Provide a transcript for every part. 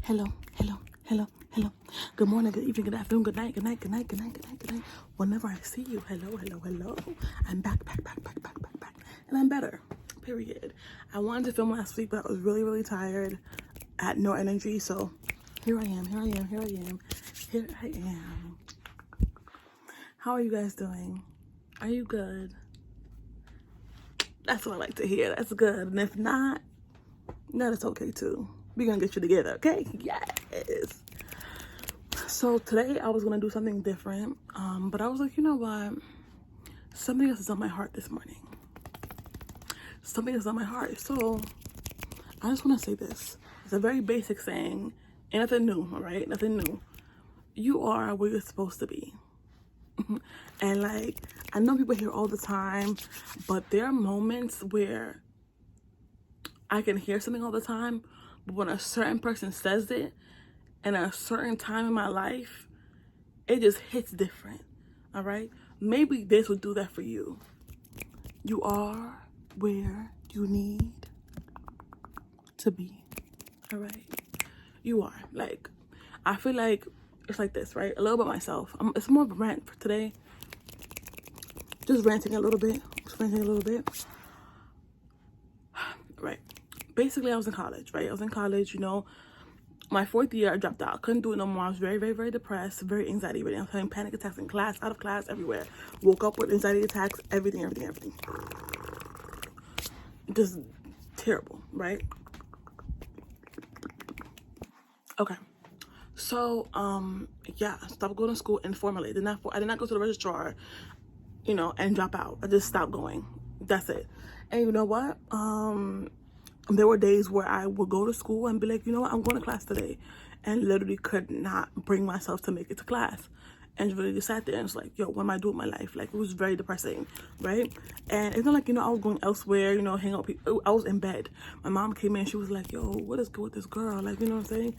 Hello, hello, hello, hello. Good morning, good evening, good afternoon, good night, good night, good night, good night, good night, good night. Whenever I see you, hello, hello, hello. I'm back, back, back, back, back, back, back. And I'm better, period. I wanted to film last week, but I was really, really tired. I had no energy, so here I am, here I am, here I am, here I am. How are you guys doing? Are you good? That's what I like to hear. That's good. And if not, that's okay too. We're gonna get you together, okay? Yes. So today I was gonna do something different, but I was like, you know what? Something else is on my heart this morning. Something is on my heart. So I just wanna say this. It's a very basic saying, and nothing new, all right? Nothing new. You are where you're supposed to be. And like, I know people hear all the time, but there are moments where I can hear something all the time, but when a certain person says it, and at a certain time in my life, it just hits different, all right? Maybe this would do that for you. You are where you need to be, all right? You are. Like, I feel like it's like this, right? A little bit myself. It's more of a rant for today. Just ranting a little bit. Right. Basically, I was in college, right? I was in college, you know. My fourth year, I dropped out. Couldn't do it no more. I was very, very, very depressed, very anxiety ridden. I was having panic attacks in class, out of class, everywhere. Woke up with anxiety attacks, everything. Just terrible, right? Okay. So, yeah, I stopped going to school informally. I did not go to the registrar, you know, and drop out. I just stopped going. That's it. And you know what? There were days where I would go to school and be like, you know what, I'm going to class today, and literally could not bring myself to make it to class, and really just sat there and was like, yo, what am I doing with my life? Like, it was very depressing, right? And it's not like, you know, I was going elsewhere, you know, hang out with people. I was in bed. My mom came in, she was like, yo, what is good with this girl? Like, you know what I'm saying?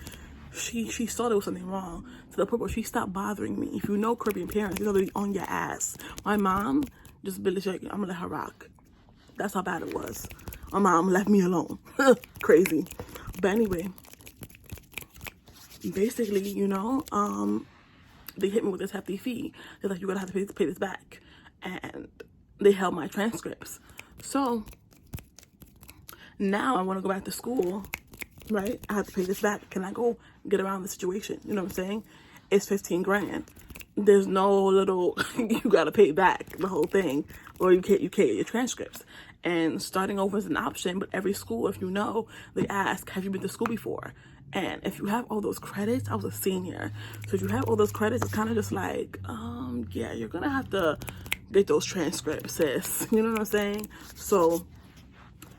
She saw there was something wrong, to the point where she stopped bothering me. If you know Caribbean parents, you know they're on your ass. My mom just been like, I'm gonna let her rock. That's how bad it was. My mom left me alone. Crazy. But anyway, basically, you know, they hit me with this hefty fee. They're like, you're gonna have to pay this back. And they held my transcripts. So now I want to go back to school, right? I have to pay this back. Can I go get around the situation? You know what I'm saying? It's 15 grand. There's no little, you gotta pay back the whole thing, or you can't get your transcripts. And starting over is an option, but every school, if you know, they ask, have you been to school before? And if you have all those credits, I was a senior, so if you have all those credits, it's kind of just like, yeah, you're gonna have to get those transcripts, sis. You know what I'm saying? So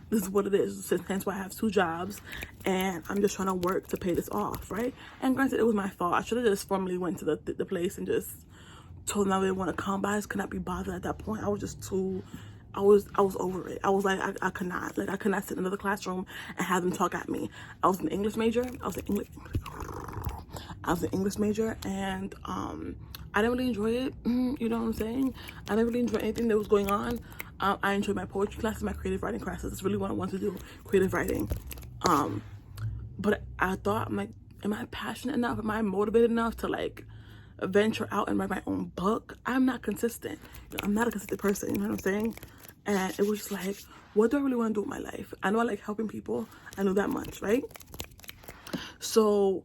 this is what it is. Hence why I have 2 jobs, and I'm just trying to work to pay this off, right? And granted, it was my fault. I should have just formally went to the place and just told them I didn't want to come, but I just could not be bothered at that point. I was just too, I was over it. I was like, I could not sit in another classroom and have them talk at me. I was an English major. I was an English major, and I didn't really enjoy it. You know what I'm saying? I didn't really enjoy anything that was going on. I enjoyed my poetry classes, my creative writing classes. That's really what I want to do, creative writing. But I thought, I'm like, am I passionate enough? Am I motivated enough to like venture out and write my own book? I'm not consistent. I'm not a consistent person, you know what I'm saying? And it was just like, what do I really want to do with my life? I know I like helping people. I know that much, right? So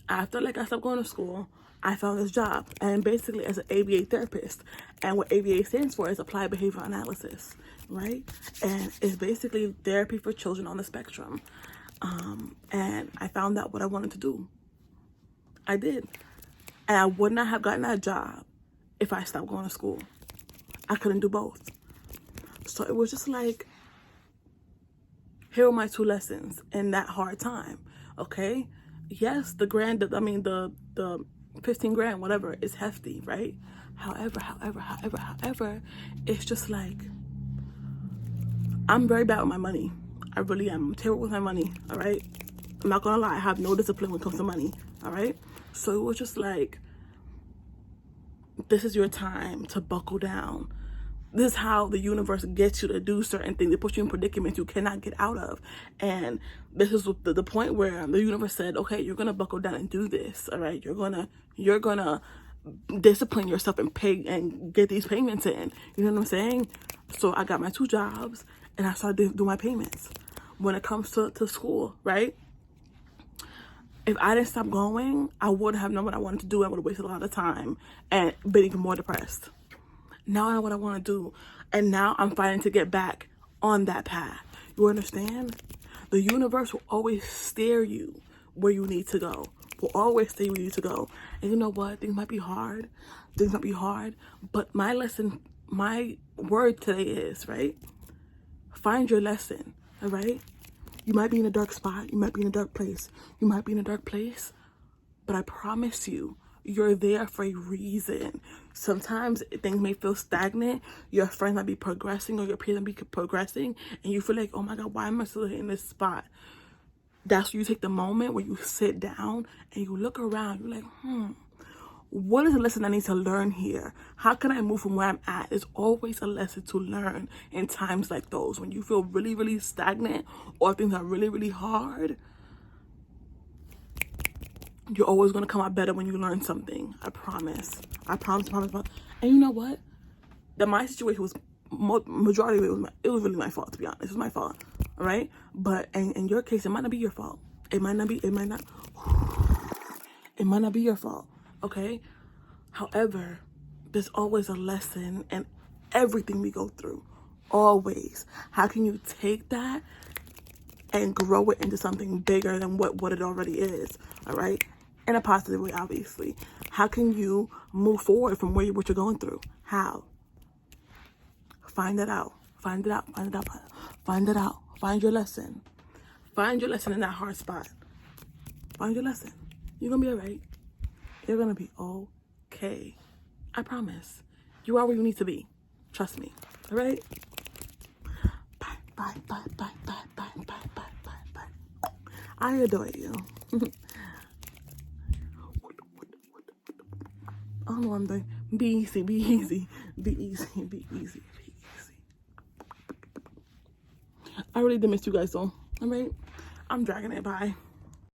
after like I stopped going to school, I found this job, and basically as an ABA therapist. And what ABA stands for is Applied Behavioral Analysis, right? And it's basically therapy for children on the spectrum. And I found out what I wanted to do. I did. And I would not have gotten that job if I stopped going to school. I couldn't do both. So it was just like, here are my 2 lessons in that hard time, okay? Yes, the 15 grand, whatever, is hefty, right? However, it's just like, I'm very bad with my money. I really am. I'm terrible with my money, all right? I'm not gonna lie, I have no discipline when it comes to money, all right? So it was just like, this is your time to buckle down. This is how the universe gets you to do certain things. They put you in predicaments you cannot get out of. And this is the point where the universe said, okay, you're going to buckle down and do this. All right. You're going to discipline yourself and pay and get these payments in. You know what I'm saying? So I got my 2 jobs and I started doing my payments. When it comes to school, right? If I didn't stop going, I wouldn't have known what I wanted to do. I would have wasted a lot of time and been even more depressed. Now I know what I want to do. And now I'm fighting to get back on that path. You understand? The universe will always steer you where you need to go. Will always steer where you need to go. And you know what? Things might be hard. But my lesson, my word today is, right? Find your lesson, all right? You might be in a dark spot. You might be in a dark place. But I promise you, you're there for a reason. Sometimes things may feel stagnant. Your friends might be progressing or your peers might be progressing. And you feel like, oh my God, why am I still in this spot? That's where you take the moment where you sit down and you look around. You're like, what is the lesson I need to learn here? How can I move from where I'm at? There's always a lesson to learn in times like those. When you feel really, really stagnant or things are really, really hard, you're always going to come out better when you learn something. I promise. And you know what? My situation was, majority of it was really my fault, to be honest. It was my fault. All right? But in your case, it might not be your fault. It might not be your fault. Okay? However, there's always a lesson in everything we go through. Always. How can you take that and grow it into something bigger than what it already is? All right? In a positive way, obviously. How can you move forward from what you're going through? How? Find it out. Find your lesson. Find your lesson in that hard spot. Find your lesson. You're going to be all right. You're going to be okay. I promise. You are where you need to be. Trust me. All right? Bye. I adore you. I don't know what I'm doing. Be easy. I really did miss you guys though. All right? I'm dragging it. Bye.